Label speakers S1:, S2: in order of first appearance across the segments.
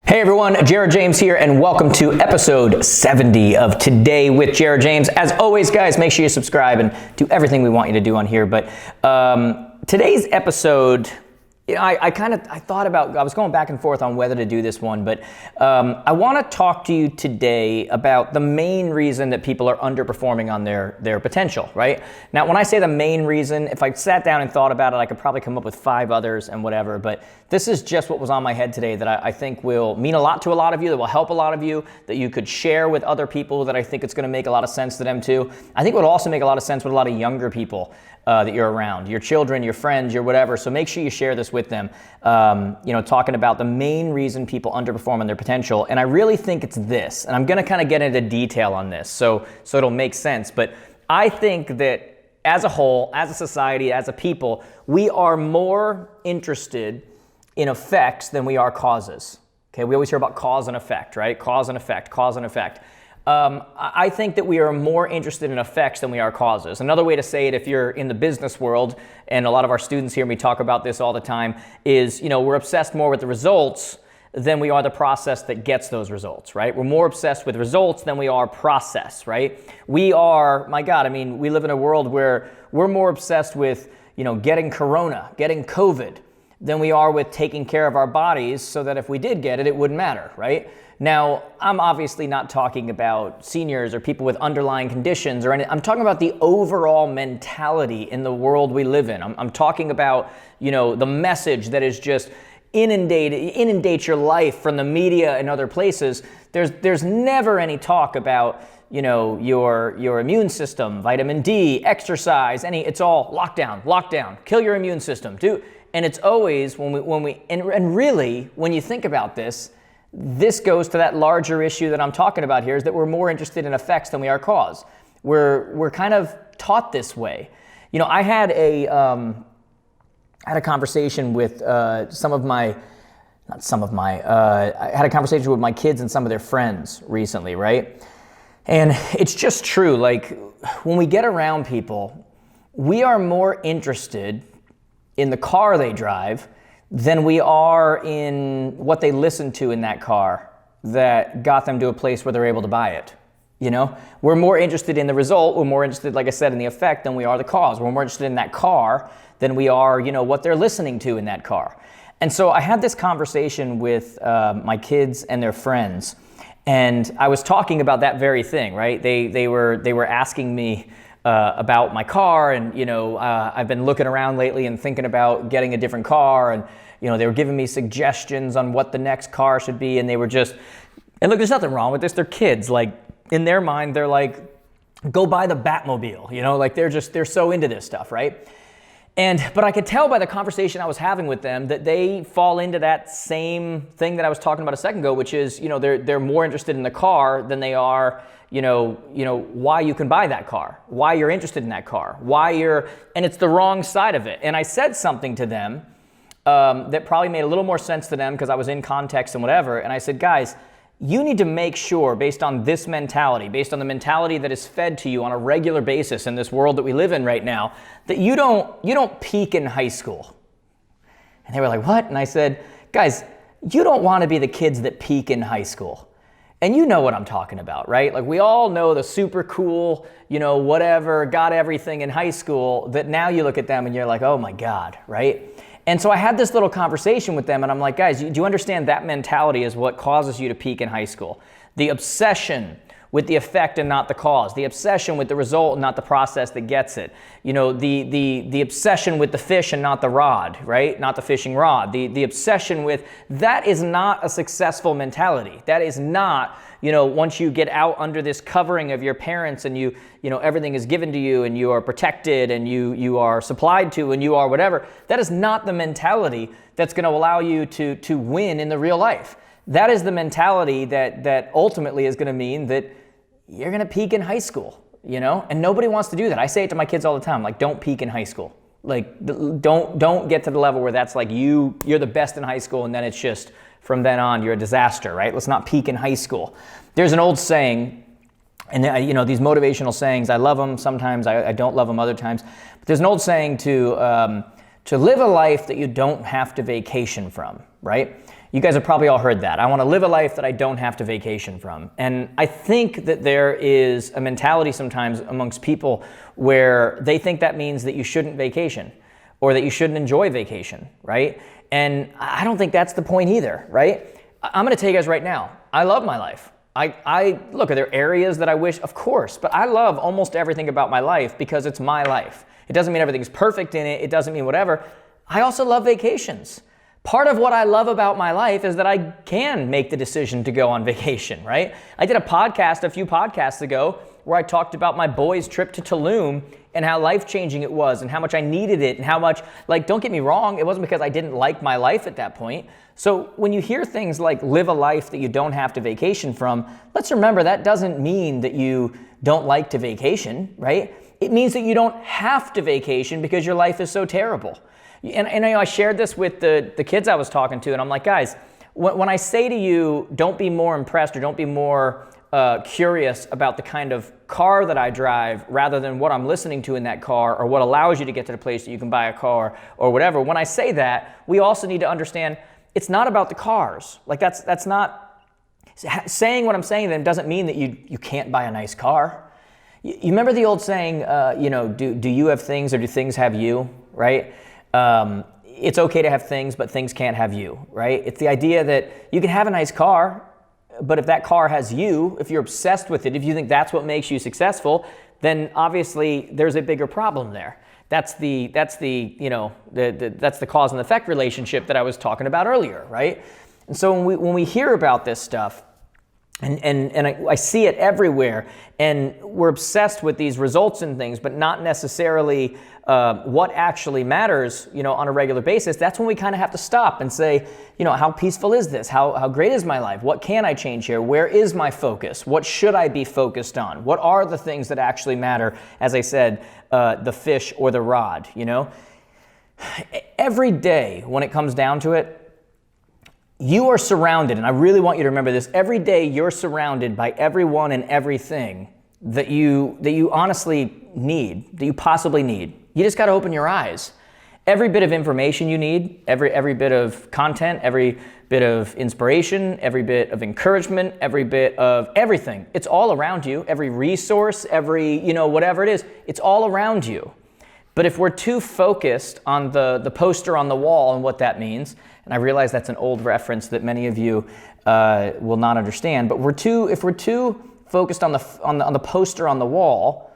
S1: Hey everyone, Jared James here, and welcome to episode 70 of Today with Jared James. As always, guys, make sure you subscribe and do everything we want you to do on here. But today's episode, I thought about, I was going back and forth on whether to do this one, but I want to talk to you today about the main reason that people are underperforming on their potential, right? Now, when I say the main reason, if I sat down and thought about it, I could probably come up with 5 others and whatever, but this is just what was on my head today that I think will mean a lot to a lot of you, that will help a lot of you, that you could share with other people, that I think it's going to make a lot of sense to them too. I think it would also make a lot of sense with a lot of younger people that you're around, your children, your friends, your whatever. So make sure you share this with them, talking about the main reason people underperform on their potential. And I really think it's this, and I'm going to kind of get into detail on this so it'll make sense. But I think that as a whole, as a society, as a people, we are more interested in effects than we are causes. Okay, we always hear about cause and effect, right? Cause and effect, cause and effect. I think that we are more interested in effects than we are causes. Another way to say it, if you're in the business world, and a lot of our students hear me talk about this all the time, is, we're obsessed more with the results than we are the process that gets those results, right? We're more obsessed with results than we are process, right? We are, my God, we live in a world where we're more obsessed with, getting corona, getting COVID, than we are with taking care of our bodies so that if we did get it, it wouldn't matter, right? Now, I'm obviously not talking about seniors or people with underlying conditions or anything. I'm talking about the overall mentality in the world we live in. I'm talking about, the message that is just inundates your life from the media and other places. There's never any talk about, your immune system, vitamin D, exercise, it's all lockdown, kill your immune system, and it's always and really, when you think about this goes to that larger issue that I'm talking about here, is that we're more interested in effects than we are cause. We're kind of taught this way. I had a conversation with I had a conversation with my kids and some of their friends recently, right? And it's just true. Like, when we get around people, we are more interested in the car they drive than we are in what they listen to in that car that got them to a place where they're able to buy it. We're more interested in the result. We're more interested, like I said, in the effect than we are the cause. We're more interested in that car than we are, what they're listening to in that car. And so I had this conversation with my kids and their friends, and I was talking about that very thing, right? They were asking me about my car, and I've been looking around lately and thinking about getting a different car, and they were giving me suggestions on what the next car should be, and they were just, and look, there's nothing wrong with this. They're kids. Like, in their mind, they're like, go buy the Batmobile, like they're so into this stuff, right? But I could tell by the conversation I was having with them that they fall into that same thing that I was talking about a second ago, which is, they're more interested in the car than they are, why you can buy that car, why you're interested in that car, and it's the wrong side of it. And I said something to them that probably made a little more sense to them because I was in context and whatever. And I said, guys, you need to make sure, based on this mentality, based on the mentality that is fed to you on a regular basis in this world that we live in right now, that you don't peak in high school. And they were like, what? And I said, guys, you don't want to be the kids that peak in high school. And you know what I'm talking about, right? Like, we all know the super cool, whatever, got everything in high school, that now you look at them and you're like, oh my God, right? And so I had this little conversation with them, and I'm like, guys, do you understand that mentality is what causes you to peak in high school? The obsession with the effect and not the cause. The obsession with the result and not the process that gets it. The obsession with the fish and not the rod, right? Not the fishing rod. The obsession with, that is not a successful mentality. That is not, once you get out under this covering of your parents and everything is given to you and you are protected and you are supplied to and you are whatever, that is not the mentality that's going to allow you to win in the real life. That is the mentality that ultimately is going to mean that you're going to peak in high school, and nobody wants to do that. I say it to my kids all the time, like, don't peak in high school. Like, don't get to the level where that's like you're the best in high school and then it's just from then on you're a disaster, right? Let's not peak in high school. There's an old saying, and these motivational sayings, I love them sometimes, I don't love them other times, but there's an old saying to live a life that you don't have to vacation from, right? You guys have probably all heard that. I want to live a life that I don't have to vacation from. And I think that there is a mentality sometimes amongst people where they think that means that you shouldn't vacation or that you shouldn't enjoy vacation, right? And I don't think that's the point either, right? I'm going to tell you guys right now, I love my life. I look, are there areas that I wish? Of course, but I love almost everything about my life because it's my life. It doesn't mean everything's perfect in it. It doesn't mean whatever. I also love vacations. Part of what I love about my life is that I can make the decision to go on vacation, right? I did a podcast a few podcasts ago where I talked about my boys' trip to Tulum and how life-changing it was and how much I needed it and how much, like, don't get me wrong, it wasn't because I didn't like my life at that point. So when you hear things like live a life that you don't have to vacation from, let's remember that doesn't mean that you don't like to vacation, right? It means that you don't have to vacation because your life is so terrible. And I shared this with the kids I was talking to, and I'm like, guys, when I say to you, don't be more impressed or don't be more curious about the kind of car that I drive rather than what I'm listening to in that car or what allows you to get to the place that you can buy a car or whatever. When I say that, we also need to understand it's not about the cars. Like that's not, saying what I'm saying then doesn't mean that you can't buy a nice car. You remember the old saying, do you have things or do things have you, right? It's okay to have things, but things can't have you, right? It's the idea that you can have a nice car, but if that car has you, if you're obsessed with it, if you think that's what makes you successful, then obviously there's a bigger problem there. That's the cause and effect relationship that I was talking about earlier, right? And so when we hear about this stuff, and I see it everywhere, and we're obsessed with these results and things, but not necessarily what actually matters, on a regular basis. That's when we kind of have to stop and say, how peaceful is this? How great is my life? What can I change here? Where is my focus? What should I be focused on? What are the things that actually matter? As I said, the fish or the rod, Every day, when it comes down to it, you are surrounded, and I really want you to remember this, every day you're surrounded by everyone and everything that you honestly need, that you possibly need. You just got to open your eyes. Every bit of information you need, every bit of content, every bit of inspiration, every bit of encouragement, every bit of everything, it's all around you. Every resource, every, whatever it is, it's all around you. But if we're too focused on the poster on the wall and what that means, and I realize that's an old reference that many of you will not understand, but if we're too focused on the poster on the wall,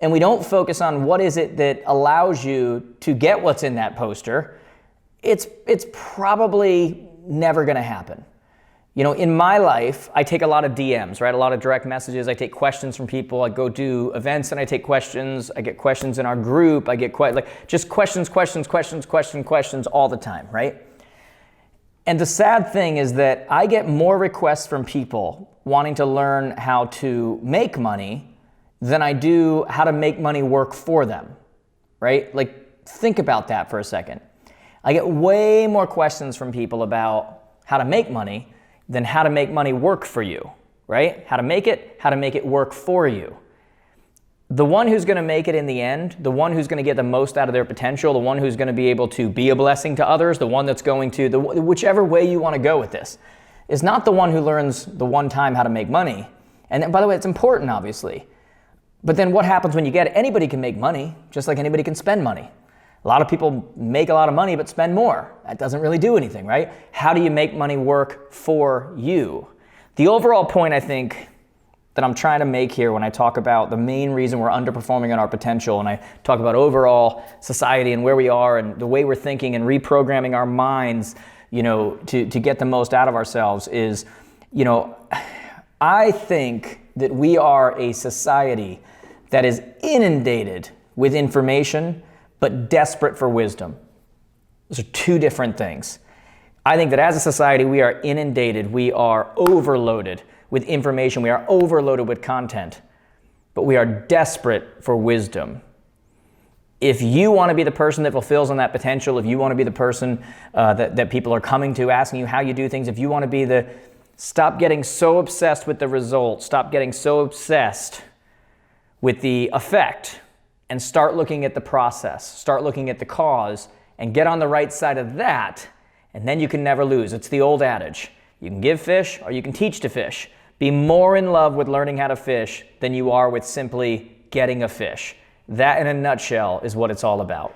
S1: and we don't focus on what is it that allows you to get what's in that poster, it's probably never going to happen. In my life, I take a lot of DMs, right? A lot of direct messages. I take questions from people. I go do events and I take questions. I get questions in our group. I get just questions all the time, right? And the sad thing is that I get more requests from people wanting to learn how to make money than I do how to make money work for them, right? Think about that for a second. I get way more questions from people about how to make money than how to make money work for you, right? How to make it work for you. The one who's going to make it in the end, the one who's going to get the most out of their potential, the one who's going to be able to be a blessing to others, the one that's going to, whichever way you want to go with this, is not the one who learns the one time how to make money. And by the way, it's important, obviously. But then what happens when you get it? Anybody can make money, just like anybody can spend money. A lot of people make a lot of money but spend more. That doesn't really do anything, right? How do you make money work for you? The overall point, I think, that I'm trying to make here when I talk about the main reason we're underperforming on our potential, and I talk about overall society and where we are and the way we're thinking and reprogramming our minds, to get the most out of ourselves is, I think that we are a society that is inundated with information but desperate for wisdom. Those are two different things. I think that as a society, we are inundated, we are overloaded with information, we are overloaded with content, but we are desperate for wisdom. If you want to be the person that fulfills on that potential, if you want to be the person that people are coming to, asking you how you do things, if you want to be stop getting so obsessed with the result, stop getting so obsessed with the effect, and start looking at the process, start looking at the cause, and get on the right side of that, and then you can never lose. It's the old adage. You can give fish or you can teach to fish. Be more in love with learning how to fish than you are with simply getting a fish. That, in a nutshell, is what it's all about.